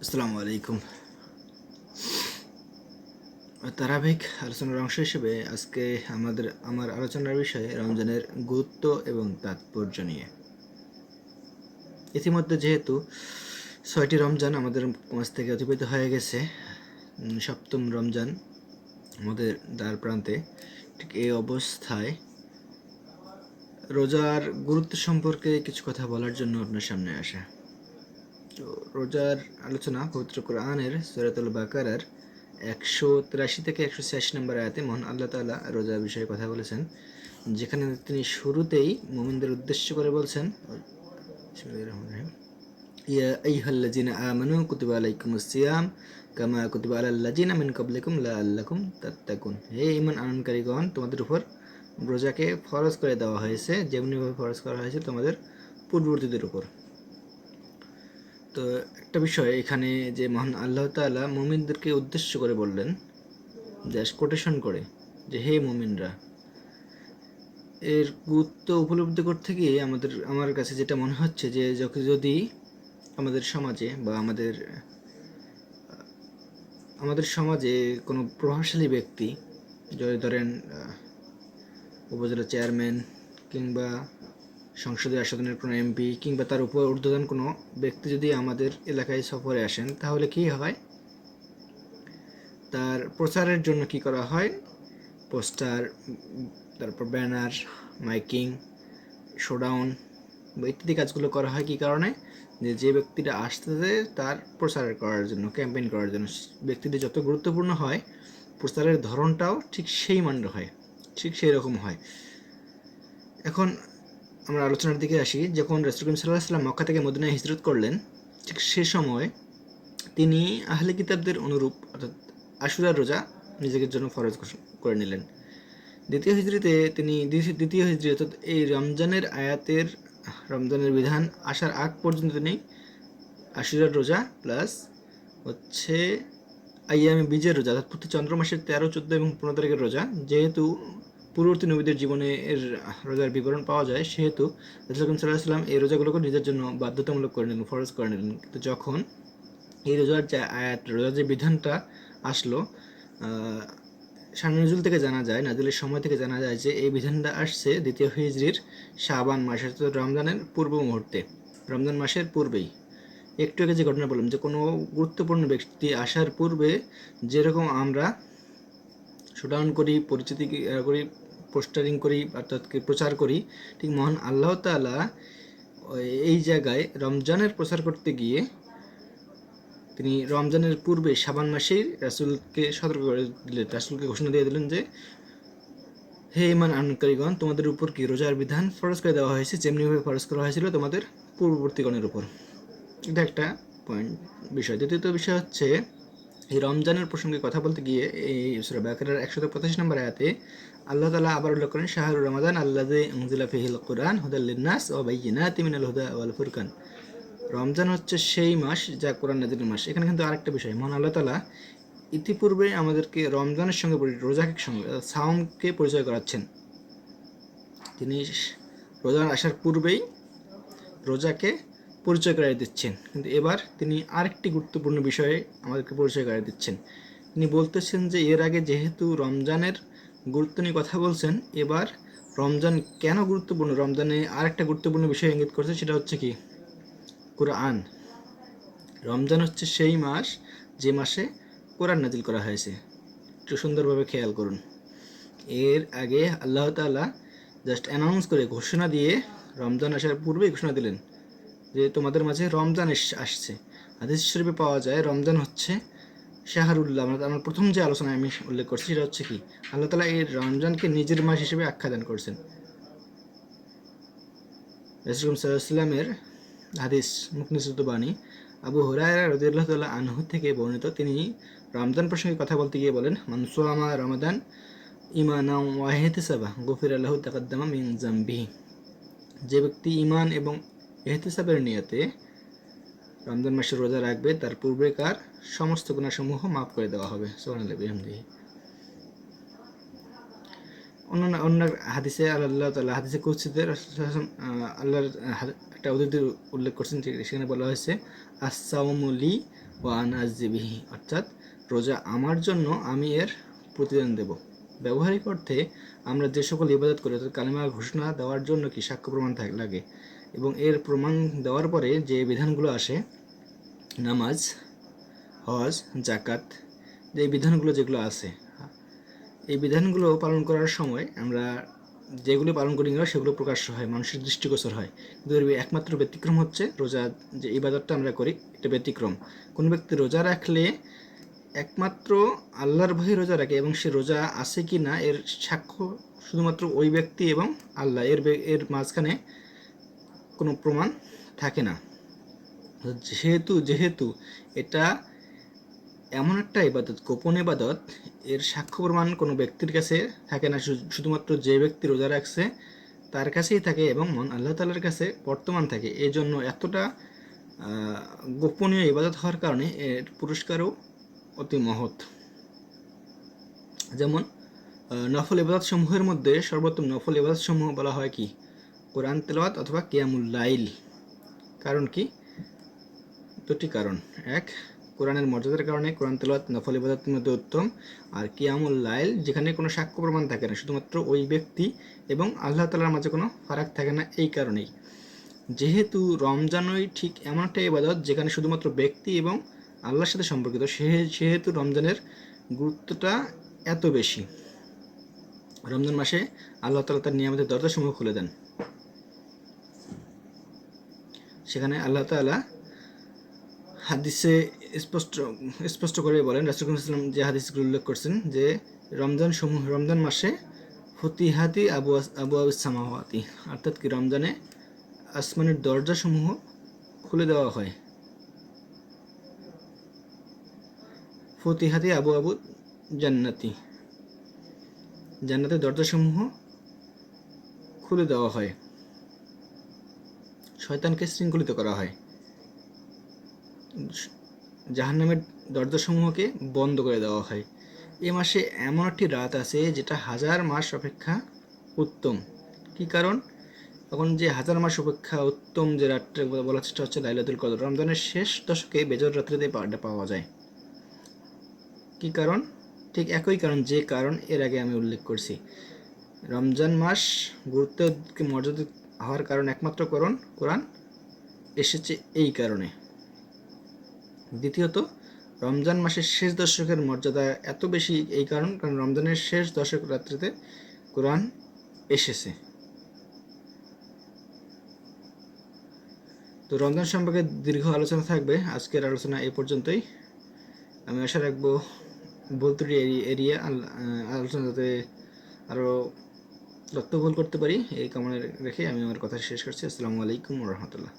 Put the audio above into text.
আসসালামু আলাইকুম। ধারাবাহিক আলোচনার অংশ হিসেবে আজকে আমার আলোচনার বিষয় রমজানের গুরুত্ব এবং তাৎপর্য নিয়ে। ইতিমধ্যে যেহেতু 6টি রমজান আমাদের মাঝ থেকে অতিবাহিত হয়ে গেছে, সপ্তম রমজান আমাদের দ্বার প্রান্তে। ঠিক এই অবস্থায় রোজার গুরুত্ব সম্পর্কে কিছু কথা বলার জন্য আপনার সামনে আসা। তো রোজার আলোচনা পবিত্র কোরআনের সূরাতুল বাকারার 183 থেকে 186 নম্বর আয়াতে মহান আল্লাহ তাআলা রোজার বিষয়ে কথা বলেছেন, যেখানে তিনি শুরুতেই মুমিনদের উদ্দেশ্য করে বলছেন, ইয়া আইয়ুহাল্লাযিনা আমানু কুতিবা আলাইকুমুস সিয়াম কামা কুতিবা আলাল লাযিনা মিন ক্বাবলিকুম লাআল্লাকুম তাত্তাকুন। হে ঈমান আনয়নকারীগণ, তোমাদের উপর রোজাকে ফরজ করে দেওয়া হয়েছে যেমনিভাবে ফরজ করা হয়েছে তোমাদের পূর্ববর্তীদের উপর। তো একটা বিষয় এখানে যে মহান আল্লাহ তাআলা মুমিনদেরকে উদ্দেশ্য করে বললেন, জাস্ট কোটেশন করে, যে হে মুমিনরা। এর গুরুত্ব উপলব্ধি করতে গিয়ে আমার কাছে যেটা মনে হচ্ছে যে যদি আমাদের সমাজে বা আমাদের সমাজে কোনো প্রভাবশালী ব্যক্তি, যদি ধরেন উপজেলা চেয়ারম্যান কিংবা সংসদীয় আসনের কোনো এমপি কিংবা তার উপর ঊর্ধ্বতন কোনো ব্যক্তি যদি আমাদের এলাকায় সফরে আসেন, তাহলে কি হয়, তার প্রচারের জন্য কি করা হয়, পোস্টার, তারপর ব্যানার, মাইকিং, শোডাউন বা ইত্যাদি কাজগুলো করা হয়। কী কারণে? যে ব্যক্তিটা আসতেছে তার প্রচার করার জন্য, ক্যাম্পেইন করার জন্য। ব্যক্তিটি যত গুরুত্বপূর্ণ হয়, প্রচারের ধরনটাও ঠিক সেই মানের হয়, ঠিক সেই রকম হয়। এখন আমরা আলোচনার দিকে আসি। যখন রাসূল করিম সাল্লাল্লাহু আলাইহি ওয়াসাল্লাম মক্কা থেকে মদিনায় হিজরত করলেন, ঠিক সে সময় তিনি আহলে কিতাবদের অনুরূপ অর্থাৎ আশুরার রোজা নিজেদের জন্য ফরজ করে নিলেন। দ্বিতীয় হিজরি অর্থাৎ এই রমজানের বিধান আসার আগ পর্যন্ত তিনি আশুরার রোজা প্লাস হচ্ছে আইয়ামে বীজের রোজা, অর্থাৎ প্রতি চন্দ্র মাসের 13, 14 এবং 15 তারিখের রোজা, যেহেতু পূর্ববর্তী নবীদের জীবনে এর রোজার বিবরণ পাওয়া যায়, সেহেতু রাসূল সাল্লাল্লাহু আলাইহি ওয়াসাল্লাম এই রোজাগুলোকে নিজের জন্য বাধ্যতামূলক করে নিলেন, ফরজ করে নিলেন। কিন্তু যখন এই রোজার যে বিধানটা আসলো, শান নজুল থেকে জানা যায়, নাজিলের সময় থেকে জানা যায় যে এই বিধানটা আসছে দ্বিতীয় হিজরির শাবান মাসে, অর্থাৎ রমজানের পূর্ব মুহূর্তে, রমজান মাসের পূর্বেই। একটু আগে যে ঘটনা বললাম, যে কোনো গুরুত্বপূর্ণ ব্যক্তি আসার পূর্বে যেরকম আমরা শোডাউন করি, পরিচিতি করি, পোস্টারিং করি, অর্থাৎ প্রচার করি, ঠিক মহান আল্লাহ তাআলা এই জায়গায় রমজানের প্রচার করতে গিয়ে তিনি রমজানের পূর্বে শাবান মাসেই রাসূলকে সতর্ক করে দিলেন, রাসূলকে ঘোষণা দিয়ে দিলেন যে হে ঈমান আনয়নকারীগণ, তোমাদের উপর কি রোজার বিধান ফরজ করে দেওয়া হয়েছে যেমনিভাবে ফরজ করা হয়েছিল তোমাদের পূর্ববর্তীগণের উপর। এটা একটা বিষয়। দ্বিতীয়ত বিষয় হচ্ছে, এই রমজানের প্রসঙ্গে কথা বলতে গিয়ে এই সূরা বাকারার 185 নম্বর আয়াতে আল্লাহ তাআলা আবার উল্লেখ করেন, শাহরুর রমাদান আল্লাযী উনজিলা ফীহিল কুরআন হুদাল লিন্নাস ওয়া বায়্যিনাতিন মিনাল হুদা ওয়াল ফুরকান। রমজান হচ্ছে সেই মাস যা কোরআন নাযিলের মাস। এখানে কিন্তু আরেকটা বিষয়, মহান আল্লাহ তাআলা ইতিপূর্বে আমাদেরকে রমজানের সঙ্গে রোজাকে সঙ্গে সাওমকে পরিচয় করাচ্ছেন। তিনি রোজার আসার পূর্বেই রোজাকে পরিচয় করিয়ে দিচ্ছেন, কিন্তু এবার তিনি আরেকটি গুরুত্বপূর্ণ বিষয়ে আমাদেরকে পরিচয় করিয়ে দিচ্ছেন। তিনি বলতেছেন যে এর আগে যেহেতু রমজানের গুরুত্ব নিয়ে কথা বলছেন, এবার রমজান কেন গুরুত্বপূর্ণ, রমজানে আরেকটা গুরুত্বপূর্ণ বিষয় ইঙ্গিত করছে, সেটা হচ্ছে কি, কোরআন। রমজান হচ্ছে সেই মাস যে মাসে কোরআন নাজিল করা হয়েছে। একটু সুন্দরভাবে খেয়াল করুন। এর আগে আল্লাহ তাআলা জাস্ট অ্যানাউন্স করে, ঘোষণা দিয়ে রমজান আসার পূর্বেই ঘোষণা দিলেন যে তোমাদের মাঝে রমজান আসছে। হাদিস শরীফে পাওয়া যায় রমজান হচ্ছে শাহরুল্লাহ। আমার প্রথম যে আলোচনায় আমি উল্লেখ করছি সেটা হচ্ছে কি, আল্লাহ তাআলা এই রমজানকে নিজের মাস হিসেবে আখ্যা দান করছেন। রাসূল সাল্লাল্লাহু আলাইহি ওয়াসাল্লামের হাদিস মুখনিসৃত বাণী আবু হুরায়রা রাদিয়াল্লাহু তাআলা আনহু থেকে বর্ণিত, তিনি রমজান প্রসঙ্গে কথা বলতে গিয়ে বলেন, মান সামা রমাদান ঈমানান ওয়া ইহতিসাবান গুফিরা লাহু তাকাদ্দামা মিন যামবিহি। যে ব্যক্তি ঈমান এবং ইহতিসাবের নিয়তে রমজান মাসের রোজা রাখবে, তার পূর্বেকার সমস্ত গুনাহসমূহ মাফ করে দেওয়া হবে। সুবহানাল্লাহি ওয়া বিহামদিহি। অন্য হাদিসে আল্লাহ তাআলা হাদিসে কুদসিতে আল্লাহর একটা উদ্ধৃতি উল্লেখ করছেন, সেখানে বলা হয়েছে, আস-সাওমু লি ওয়া আনা আজজি বিহি, অর্থাৎ রোজা আমার জন্য, আমি এর প্রতিদান দেব। ব্যবহারিক অর্থে আমরা যে সকল ইবাদত করি, অর্থাৎ কালিমা ঘোষণা দেওয়ার জন্য কি সাক্ষ্য প্রমাণ লাগে, এবং এর প্রমাণ দেওয়ার পরে যে বিধানগুলো আসে, নামাজ, হজ, জাকাত, যে বিধানগুলো যেগুলো আছে, এই বিধানগুলো পালন করার সময় আমরা যেগুলো পালন করি না সেগুলো প্রকাশ্য হয়, মানুষের দৃষ্টিগোচর হয়। কিন্তু এর একমাত্র ব্যতিক্রম হচ্ছে রোজা, যে ইবাদতটা আমরা করি এটা ব্যতিক্রম। কোনো ব্যক্তি রোজা রাখলে একমাত্র আল্লাহর ভয়ে রোজা রাখে, এবং সে রোজা আছে কি না এর সাক্ষ্য শুধুমাত্র ওই ব্যক্তি এবং আল্লাহ, এর মাঝখানে কোনো প্রমাণ থাকে না। যেহেতু যেহেতু এটা এমন একটা ইবাদত, গোপন ইবাদত, এর সাক্ষ্য প্রমাণ কোনো ব্যক্তির কাছে থাকে না, শুধুমাত্র যে ব্যক্তি রোজা রাখছে তার কাছেই থাকে, এবং মন আল্লাহ তাআলার কাছে বর্তমান থাকে। এই জন্য এতটা গোপনীয় ইবাদত হওয়ার কারণে এর পুরস্কারও অতি মহৎ। যেমন নফল ইবাদত সমূহের মধ্যে সর্বোত্তম নফল ইবাদত সমূহ বলা হয় কি? কোরআন তেলাওয়াত অথবা কিয়ামুল লাইল। কারণ কি? দুটি কারণ। এক, কোরআনের মর্যাদার কারণে কোরআন তেলাওয়াত নফল ইবাদতের মধ্যে উত্তম। আর কিয়ামুল লাইল, যেখানে কোনো সাক্ষ্য প্রমাণ থাকে না, শুধুমাত্র ওই ব্যক্তি এবং আল্লাহ তাআলার মাঝে কোনো ফারাক থাকে না। এই কারণেই যেহেতু রমজানই ঠিক এমন একটা ইবাদত যেখানে শুধুমাত্র ব্যক্তি এবং আল্লাহর সাথে সম্পর্কিত, সেহেতু রমজানের গুরুত্বটা এত বেশি। রমজান মাসে আল্লাহ তাআলা তার নিয়ামতের দরজাসমূহ খুলে দেন। সেখানে আল্লাহ তাআলা হাদিসে স্পষ্ট করে বলেন, রাসূল সাল্লাল্লাহু আলাইহি ওয়াসাল্লাম যে হাদিসগুলো উল্লেখ করছেন, যে রমজান মাসে ফুতিহাতি আবওয়াবুস সামাওয়াতি, অর্থাৎ কি রমজানে আসমানের দরজাসমূহ খুলে দেওয়া হয়। ফুতিহাতি আবওয়াবু জান্নাতি, জান্নাতের দরজাসমূহ খুলে দেওয়া হয়, শয়তানকে শৃঙ্খলিত করা হয়, জাহান্নামের দরজাসমূহকে বন্ধ করে দেওয়া হয়। এ মাসে এমন একটি রাত আছে যেটা হাজার মাস অপেক্ষা উত্তম। কি কারণ? তখন যে হাজার মাস অপেক্ষা উত্তম যে রাতটা বলার চেষ্টা হচ্ছে লাইলাতুল কদর, রমজানের শেষ দশকে বেজর রাত্রিতে পাওয়া যায়। কি কারণ? ঠিক একই কারণ, যে কারণ এর আগে আমি উল্লেখ করছি। রমজান মাস গুরুত্ব মর্যাদা হওয়ার কারণ একমাত্র কোরআন এসেছে এই কারণে। দ্বিতীয়ত, রমজান মাসের শেষ দশকের মর্যাদা এত বেশি এই কারণ রমজানের শেষ দশক রাত্রিতে কোরআন এসেছে। তো রমজান সম্পর্কে দীর্ঘ আলোচনা থাকবে, আজকের আলোচনা এই পর্যন্তই। আমি আশা রাখবো ভুল ত্রুটি এড়িয়ে আলোচনা যাতে আরও তথ্যবহুল করতে পারি, এই কামনা রেখে আমি আমার কথা শেষ করছি। আসসালামু আলাইকুম ওয়া রাহমাতুল্লাহ।